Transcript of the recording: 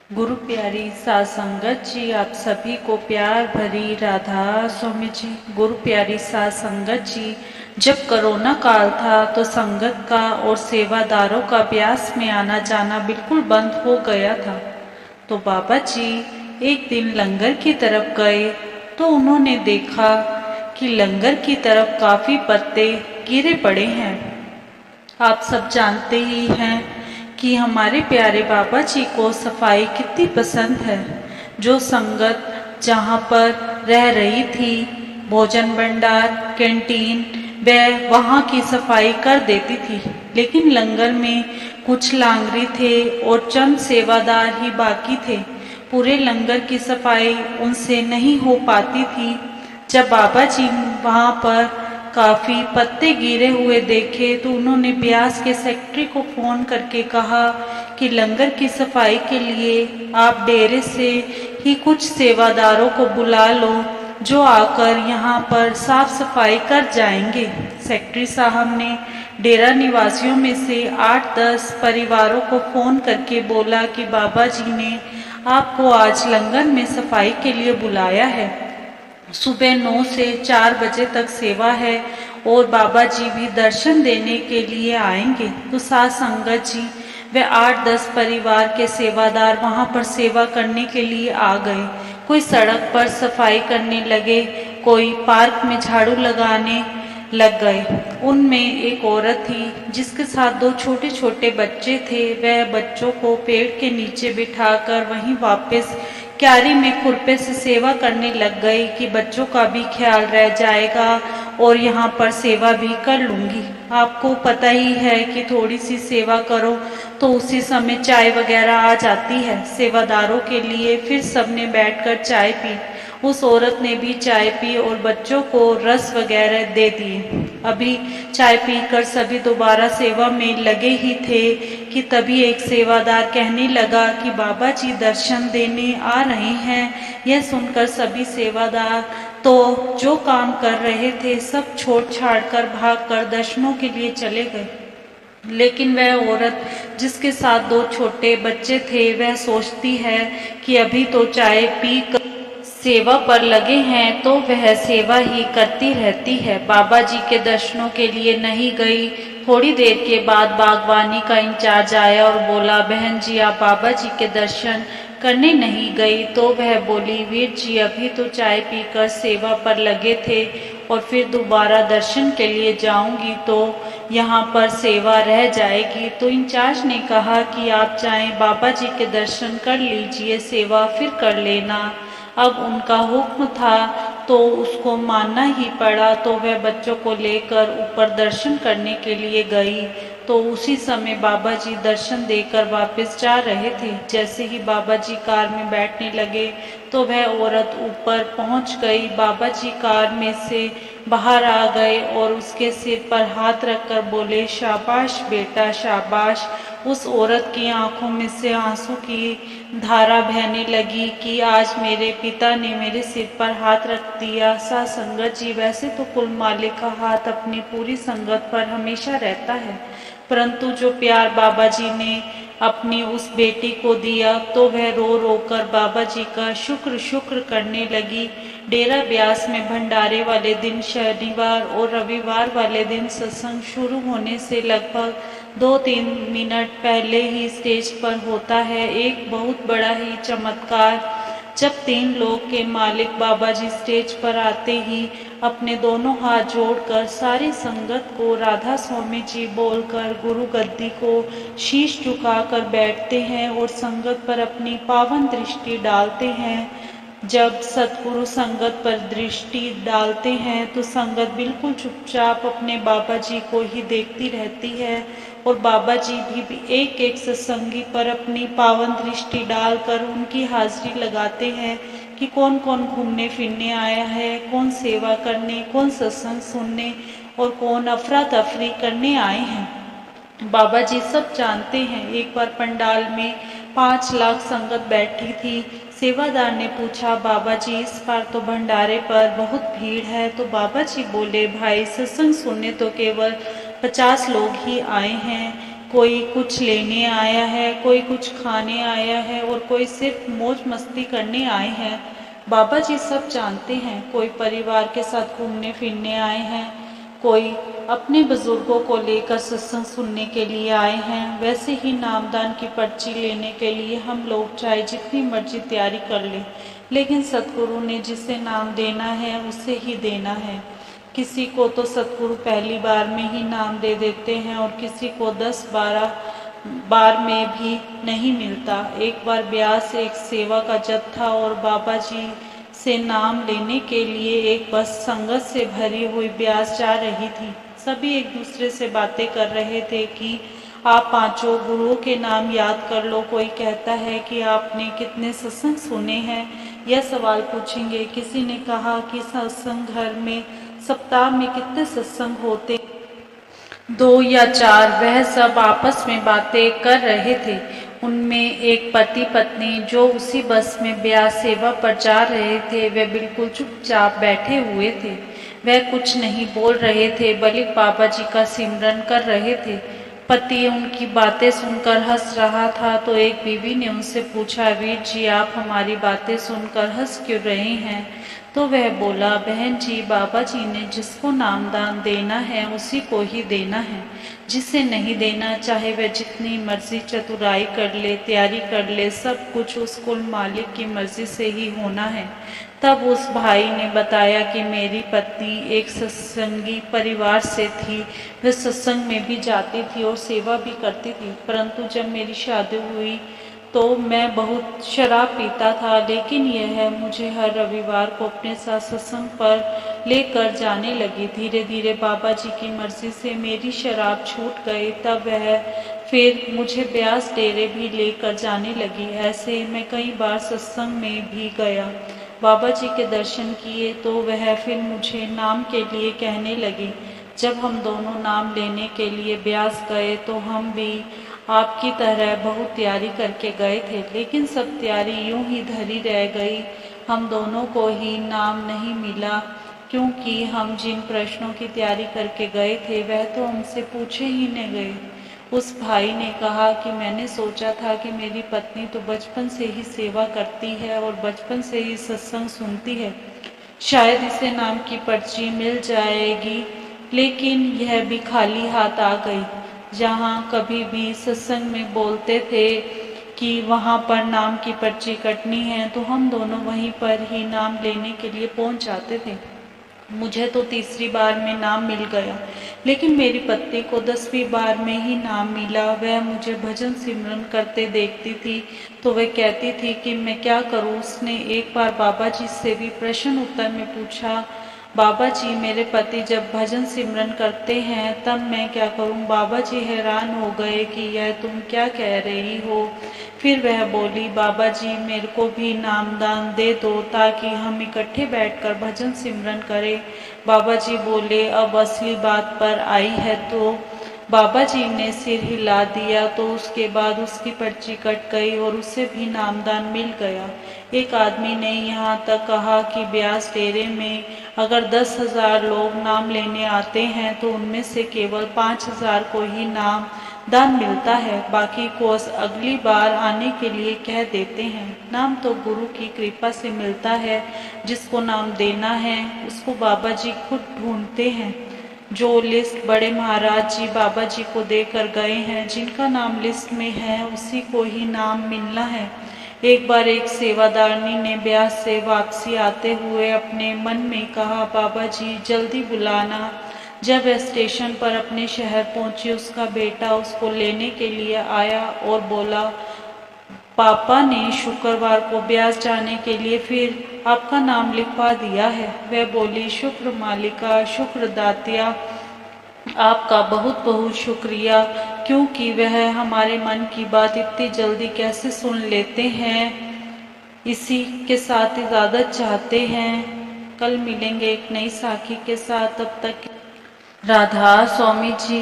गुरु प्यारी साध संगत जी, आप सभी को प्यार भरी राधा स्वामी जी। गुरु प्यारी साध संगत जी, जब कोरोना काल था तो संगत का और सेवादारों का ब्यास में आना जाना बिल्कुल बंद हो गया था। तो बाबा जी एक दिन लंगर की तरफ गए तो उन्होंने देखा कि लंगर की तरफ काफी पत्ते गिरे पड़े हैं। आप सब जानते ही हैं कि हमारे प्यारे बाबा जी को सफाई कितनी पसंद है। जो संगत जहाँ पर रह रही थी, भोजन भंडार, कैंटीन, वह वहाँ की सफाई कर देती थी, लेकिन लंगर में कुछ लांगरी थे और चंद सेवादार ही बाकी थे। पूरे लंगर की सफाई उनसे नहीं हो पाती थी। जब बाबा जी वहाँ पर काफी पत्ते गिरे हुए देखे तो उन्होंने ब्यास के सेक्रेटरी को फोन करके कहा कि लंगर की सफाई के लिए आप डेरे से ही कुछ सेवादारों को बुला लो जो आकर यहाँ पर साफ सफाई कर जाएंगे। सेक्रेटरी साहब ने डेरा निवासियों में से 8-10 परिवारों को फोन करके बोला कि बाबा जी ने आपको आज लंगर में सफाई के लिए बुलाया है। सुबह 9 से 4 बजे तक सेवा है और बाबा जी भी दर्शन देने के लिए आएंगे। तो साध संगत जी वे 8-10 परिवार के सेवादार वहां पर सेवा करने के लिए आ गए। कोई सड़क पर सफाई करने लगे, कोई पार्क में झाड़ू लगाने लग गए। उनमें एक औरत थी जिसके साथ 2 छोटे छोटे बच्चे थे। वह बच्चों को पेड़ के नीचे बिठाकर वहीं वापस क्यारी में खुरपे से सेवा करने लग गई कि बच्चों का भी ख्याल रह जाएगा और यहाँ पर सेवा भी कर लूँगी। आपको पता ही है कि थोड़ी सी सेवा करो तो उसी समय चाय वगैरह आ जाती है सेवादारों के लिए। फिर सबने बैठकर चाय पी। उस औरत ने भी चाय पी और बच्चों को रस वगैरह दे दिए। अभी चाय पीकर सभी दोबारा सेवा में लगे ही थे कि तभी एक सेवादार कहने लगा कि बाबा जी दर्शन देने आ रहे हैं। यह सुनकर सभी सेवादार तो जो काम कर रहे थे सब छोड़ छाड़ कर भाग कर दर्शनों के लिए चले गए। लेकिन वह औरत जिसके साथ 2 छोटे बच्चे थे वह सोचती है कि अभी तो चाय पी कर सेवा पर लगे हैं तो वह सेवा ही करती रहती है। बाबा जी के दर्शनों के लिए नहीं गई। थोड़ी देर के बाद बागवानी का इंचार्ज आया और बोला, बहन जी आप बाबा जी के दर्शन करने नहीं गई? तो वह बोली, वीर जी अभी तो चाय पीकर सेवा पर लगे थे और फिर दोबारा दर्शन के लिए जाऊंगी तो यहाँ पर सेवा रह जाएगी। तो इंचार्ज ने कहा कि आप चाहें बाबा जी के दर्शन कर लीजिए, सेवा फिर कर लेना। अब उनका हुक्म था तो उसको मानना ही पड़ा। तो वह बच्चों को लेकर ऊपर दर्शन करने के लिए गई। तो उसी समय बाबा जी दर्शन देकर वापस जा रहे थे। जैसे ही बाबा जी कार में बैठने लगे तो वह औरत ऊपर पहुंच गई। बाबा जी कार में से बाहर आ गए और उसके सिर पर हाथ रखकर बोले, शाबाश बेटा शाबाश। उस औरत की आंखों में से आंसू की धारा बहने लगी कि आज मेरे पिता ने मेरे सिर पर हाथ रख दिया। साध संगत जी वैसे तो कुल मालिक का हाथ अपनी पूरी संगत पर हमेशा रहता है, परंतु जो प्यार बाबा जी ने अपनी उस बेटी को दिया तो वह रो रो कर बाबा जी का शुक्र शुक्र करने लगी। डेरा ब्यास में भंडारे वाले दिन शनिवार और रविवार वाले दिन सत्संग शुरू होने से लगभग 2-3 मिनट पहले ही स्टेज पर होता है एक बहुत बड़ा ही चमत्कार। जब 3 लोग के मालिक बाबा जी स्टेज पर आते ही अपने दोनों हाथ जोड़कर सारी संगत को राधा स्वामी जी बोलकर गुरु गद्दी को शीश झुकाकर बैठते हैं और संगत पर अपनी पावन दृष्टि डालते हैं। जब सतगुरु संगत पर दृष्टि डालते हैं तो संगत बिल्कुल चुपचाप अपने बाबा जी को ही देखती रहती है और बाबा जी भी एक एक सत्संगी पर अपनी पावन दृष्टि डालकर उनकी हाजिरी लगाते हैं कि कौन कौन घूमने फिरने आया है, कौन सेवा करने, कौन सत्संग सुनने और कौन अफरा तफरी करने आए हैं। बाबा जी सब जानते हैं। एक बार पंडाल में 5 लाख संगत बैठी थी। सेवादार ने पूछा, बाबा जी इस बार तो भंडारे पर बहुत भीड़ है। तो बाबा जी बोले, भाई सत्संग सुनने तो केवल 50 लोग ही आए हैं, कोई कुछ लेने आया है, कोई कुछ खाने आया है और कोई सिर्फ मौज मस्ती करने आए हैं। बाबा जी सब जानते हैं, कोई परिवार के साथ घूमने फिरने आए हैं, कोई अपने बुजुर्गों को लेकर सत्संग सुनने के लिए आए हैं। वैसे ही नामदान की पर्ची लेने के लिए हम लोग चाहे जितनी मर्जी तैयारी कर लें, लेकिन सतगुरु ने जिसे नाम देना है उसे ही देना है। किसी को तो सतगुरु पहली बार में ही नाम दे देते हैं और किसी को 10-12 बार में भी नहीं मिलता। एक बार ब्यास एक सेवा का जत्था और बाबा जी से नाम लेने के लिए एक बस संगत से भरी हुई ब्यास जा रही थी। सभी एक दूसरे से बातें कर रहे थे कि आप पांचों गुरुओं के नाम याद कर लो। कोई कहता है कि आपने कितने सत्संग सुने हैं, यह सवाल पूछेंगे। किसी ने कहा कि सत्संग घर में सप्ताह में कितने सत्संग होते, 2 या 4। वह सब आपस में बातें कर रहे थे। उनमें एक पति पत्नी जो उसी बस में ब्यास सेवा पर जा रहे थे, वे बिल्कुल चुपचाप बैठे हुए थे। वह कुछ नहीं बोल रहे थे, बल्कि बाबा जी का सिमरन कर रहे थे। पति उनकी बातें सुनकर हंस रहा था तो एक बीवी ने उनसे पूछा, वीर जी आप हमारी बातें सुनकर हंस क्यों रहे हैं? तो वह बोला, बहन जी बाबा जी ने जिसको नामदान देना है उसी को ही देना है। जिसे नहीं देना, चाहे वह जितनी मर्जी चतुराई कर ले, तैयारी कर ले, सब कुछ उस कुल मालिक की मर्जी से ही होना है। तब उस भाई ने बताया कि मेरी पत्नी एक सत्संगी परिवार से थी। वह सत्संग में भी जाती थी और सेवा भी करती थी, परंतु जब मेरी शादी हुई तो मैं बहुत शराब पीता था, लेकिन यह मुझे हर रविवार को अपने साथ सत्संग पर लेकर जाने लगी। धीरे धीरे बाबा जी की मर्जी से मेरी शराब छूट गई। तब वह फिर मुझे ब्यास डेरे भी लेकर जाने लगी। ऐसे मैं कई बार सत्संग में भी गया, बाबा जी के दर्शन किए, तो वह फिर मुझे नाम के लिए कहने लगी। जब हम दोनों नाम लेने के लिए ब्यास गए तो हम भी आपकी तरह बहुत तैयारी करके गए थे, लेकिन सब तैयारी यूं ही धरी रह गई। हम दोनों को ही नाम नहीं मिला, क्योंकि हम जिन प्रश्नों की तैयारी करके गए थे वह तो हमसे पूछे ही न गए। उस भाई ने कहा कि मैंने सोचा था कि मेरी पत्नी तो बचपन से ही सेवा करती है और बचपन से ही सत्संग सुनती है, शायद इसे नाम की पर्ची मिल जाएगी, लेकिन यह भी खाली हाथ आ गई। जहाँ कभी भी सत्संग में बोलते थे कि वहाँ पर नाम की पर्ची कटनी है, तो हम दोनों वहीं पर ही नाम लेने के लिए पहुँच जाते थे। मुझे तो तीसरी बार में नाम मिल गया, लेकिन मेरी पत्नी को 10वीं बार में ही नाम मिला। वह मुझे भजन सिमरन करते देखती थी तो वह कहती थी कि मैं क्या करूं। उसने एक बार बाबा जी से भी प्रश्न उत्तर में पूछा, बाबा जी मेरे पति जब भजन सिमरन करते हैं तब मैं क्या करूं? बाबा जी हैरान हो गए कि यह तुम क्या कह रही हो। फिर वह बोली, बाबा जी मेरे को भी नामदान दे दो ताकि हम इकट्ठे बैठकर भजन सिमरन करें। बाबा जी बोले, अब असली बात पर आई है। तो बाबा जी ने सिर हिला दिया, तो उसके बाद उसकी पर्ची कट गई और उसे भी नामदान मिल गया। एक आदमी ने यहाँ तक कहा कि ब्यास डेरे में अगर 10,000 लोग नाम लेने आते हैं तो उनमें से केवल 5,000 को ही नाम दान मिलता है, बाकी को अगली बार आने के लिए कह देते हैं। नाम तो गुरु की कृपा से मिलता है, जिसको नाम देना है उसको बाबा जी खुद ढूंढते हैं। जो लिस्ट बड़े महाराज जी बाबा जी को देकर गए हैं, जिनका नाम लिस्ट में है उसी को ही नाम मिलना है। एक बार एक सेवादारनी ने ब्यास से वापसी आते हुए अपने मन में कहा, बाबा जी जल्दी बुलाना। जब वह स्टेशन पर अपने शहर पहुंची, उसका बेटा उसको लेने के लिए आया और बोला, पापा ने शुक्रवार को ब्यास जाने के लिए फिर आपका नाम लिखवा दिया है। वह बोली, शुक्र मालिका, शुक्र दातिया, आपका बहुत बहुत शुक्रिया, क्योंकि वह हमारे मन की बात इतनी जल्दी कैसे सुन लेते हैं। इसी के साथ इजाज़त चाहते हैं। कल मिलेंगे एक नई साखी के साथ। तब तक राधा स्वामी जी।